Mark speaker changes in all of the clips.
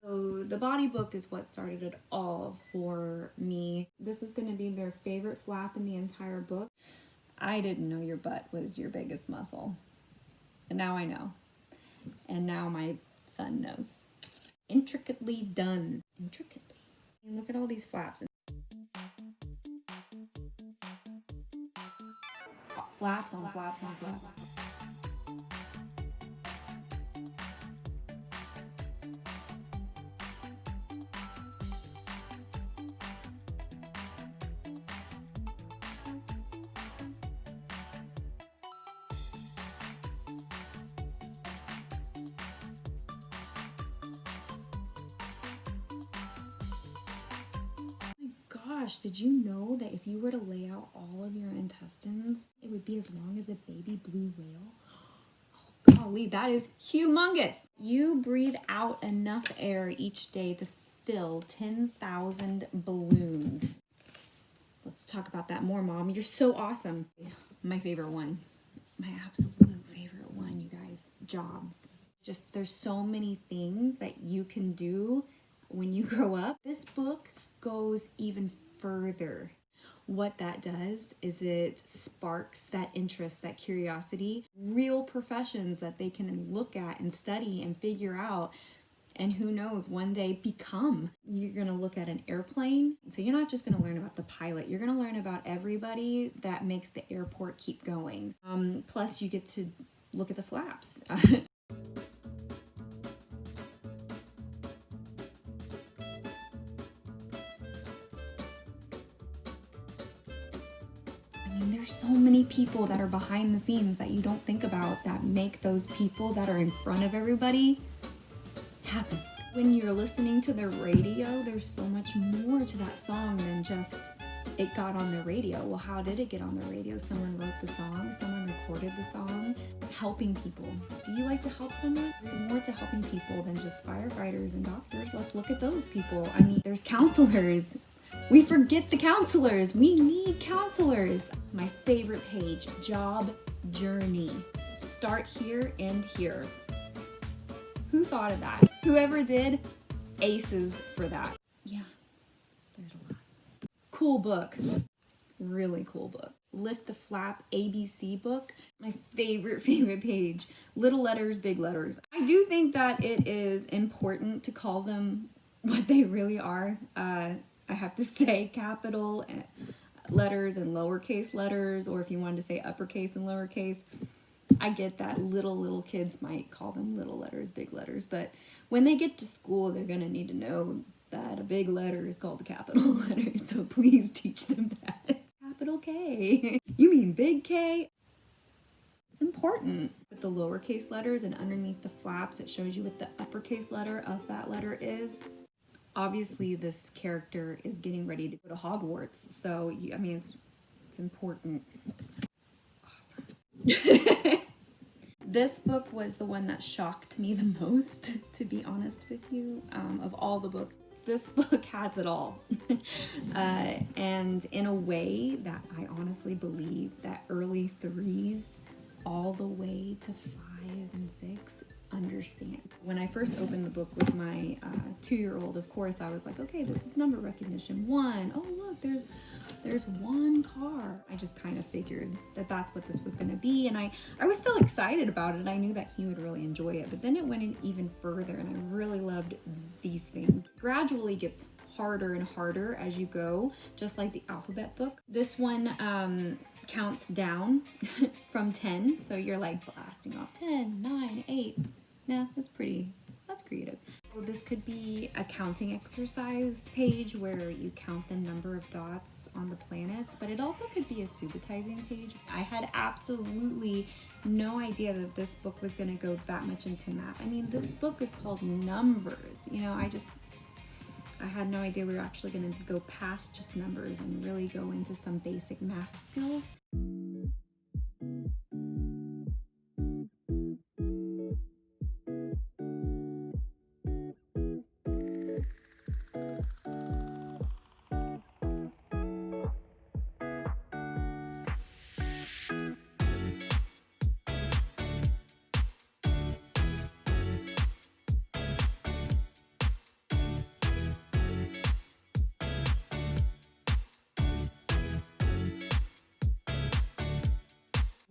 Speaker 1: So the body book is what started it all for me. This is going to be their favorite flap in the entire book. I didn't know your butt was your biggest muscle. And now I know. And now my son knows. Intricately done. Intricately. And look at all these flaps. Flaps on flaps on flaps. Gosh, did you know that if you were to lay out all of your intestines, it would be as long as a baby blue whale? Oh, golly, that is humongous. You breathe out enough air each day to fill 10,000 balloons. Let's talk about that more, Mom. You're so awesome. My favorite one. My absolute favorite one, you guys. Jobs. Just there's so many things that you can do when you grow up. This book goes even further. What that does is it sparks that interest, that curiosity, real professions that they can look at and study and figure out. And who knows, one day become. You're going to look at an airplane. So you're not just going to learn about the pilot. You're going to learn about everybody that makes the airport keep going. Plus, you get to look at the flaps. There's so many people that are behind the scenes that you don't think about that make those people that are in front of everybody happen. When you're listening to the radio, there's so much more to that song than just it got on the radio. Well, how did it get on the radio? Someone wrote the song, someone recorded the song. Helping people. Do you like to help someone? There's more to helping people than just firefighters and doctors. Let's look at those people. I mean, there's counselors. We forget the counselors. We need counselors. My favorite page, job journey. Start here, end here. Who thought of that? Whoever did, aces for that. Yeah, there's a lot. Cool book. Really cool book. Lift the Flap ABC book. My favorite page. Little letters, big letters. I do think that it is important to call them what they really are. I have to say capital letters and lowercase letters, or if you wanted to say uppercase and lowercase. I get that little kids might call them little letters, big letters, but when they get to school, they're going to need to know that a big letter is called a capital letter, so please teach them that. Capital K. You mean big K? It's important. With the lowercase letters and underneath the flaps, it shows you what the uppercase letter of that letter is. Obviously, this character is getting ready to go to Hogwarts, so I mean, it's important. Awesome. This book was the one that shocked me the most, to be honest with you, of all the books. This book has it all. And in a way that I honestly believe that early 3s all the way to 5 and 6 understand. When I first opened the book with my 2-year-old, of course, I was like, okay, this is number recognition 1. Oh, look, there's one car. I just kind of figured that that's what this was going to be, and I was still excited about it. I knew that he would really enjoy it, but then it went in even further, and I really loved these things. Gradually gets harder and harder as you go, just like the alphabet book. This one counts down from 10, so you're like blasting off 10, 9, 8. Nah, that's creative. So this could be a counting exercise page where you count the number of dots on the planets, but it also could be a subitizing page. I had absolutely no idea that this book was going to go that much into math. I mean, this book is called Numbers. You know, I had no idea we were actually going to go past just numbers and really go into some basic math skills.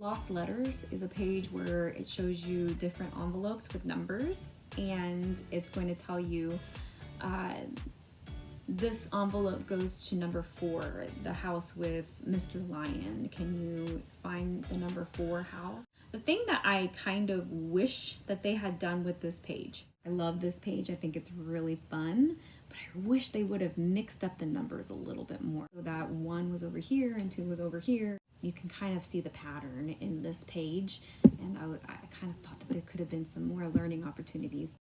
Speaker 1: Lost Letters is a page where it shows you different envelopes with numbers, and it's going to tell you this envelope goes to number 4, the house with Mr. Lion. Can you find the number 4 house? The thing that I kind of wish that they had done with this page, I love this page, I think it's really fun, but I wish they would have mixed up the numbers a little bit more so that 1 was over here and 2 was over here. You can kind of see the pattern in this page, and I kind of thought that there could have been some more learning opportunities.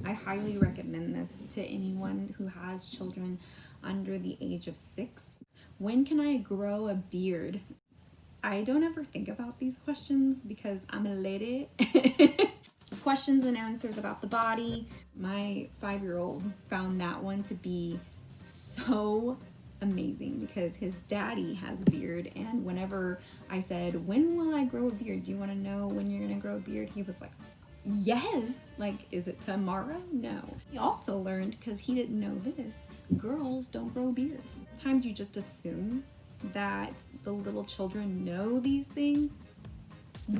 Speaker 1: I highly recommend this to anyone who has children under the age of 6. When can I grow a beard? I don't ever think about these questions because I'm a lady. Questions and answers about the body. My 5-year-old found that one to be so amazing because his daddy has a beard, and whenever I said, when will I grow a beard? Do you want to know when you're gonna grow a beard? He was like, yes. Like, is it tomorrow? No. He also learned, because he didn't know this, girls don't grow beards. Sometimes you just assume that the little children know these things.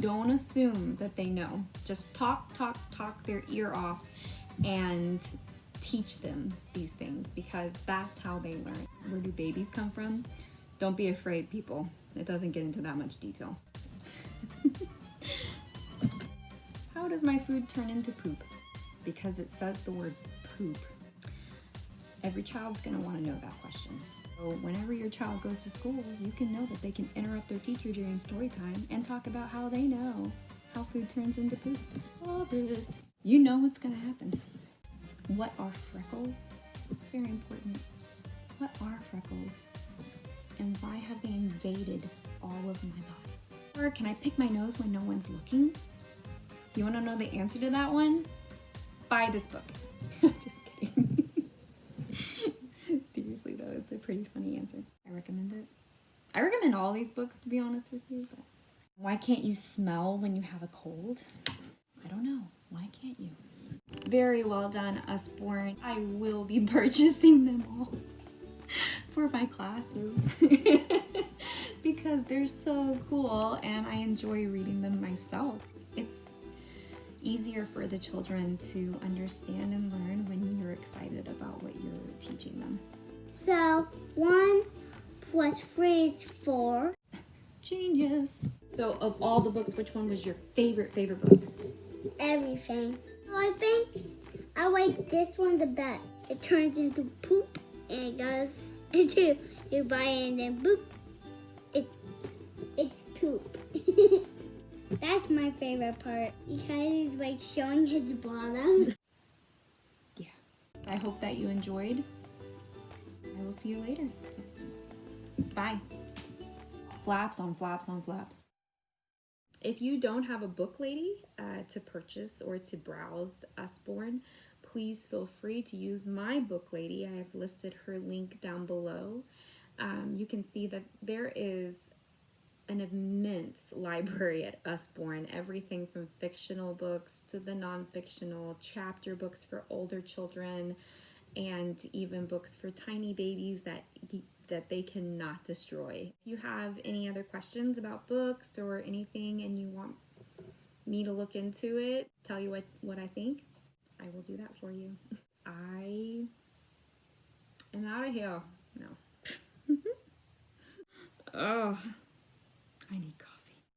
Speaker 1: Don't assume that they know. Just talk their ear off and teach them these things, because that's how they learn. Where do babies come from? Don't be afraid, people. It doesn't get into that much detail. How does my food turn into poop? Because it says the word poop. Every child's gonna wanna know that question. So whenever your child goes to school, you can know that they can interrupt their teacher during story time and talk about how they know how food turns into poop. Love it. You know what's gonna happen. What are freckles? It's very important. What are freckles? And why have they invaded all of my body? Or can I pick my nose when no one's looking? You wanna know the answer to that one? Buy this book. I'm just kidding. Seriously though, it's a pretty funny answer. I recommend it. I recommend all these books, to be honest with you. But why can't you smell when you have a cold? I don't know. Why can't you? Very well done, Usborne. I will be purchasing them all for my classes because they're so cool and I enjoy reading them myself. It's easier for the children to understand and learn when you're excited about what you're teaching them.
Speaker 2: So 1 plus 3 is 4.
Speaker 1: Genius. So of all the books, which one was your favorite book?
Speaker 2: Everything. So I think I like this one the best. It turns into poop and it goes into your body and then boop. It's poop. That's my favorite part because he's like showing his bottom.
Speaker 1: Yeah. I hope that you enjoyed. I will see you later. Bye. Flaps on flaps on flaps. If you don't have a book lady to purchase or to browse Usborne, please feel free to use my book lady. I have listed her link down below. You can see that there is an immense library at Usborne, everything from fictional books to the non-fictional, chapter books for older children, and even books for tiny babies that they cannot destroy. If you have any other questions about books or anything and you want me to look into it, tell you what I think, I will do that for you. I am out of here. No. Oh.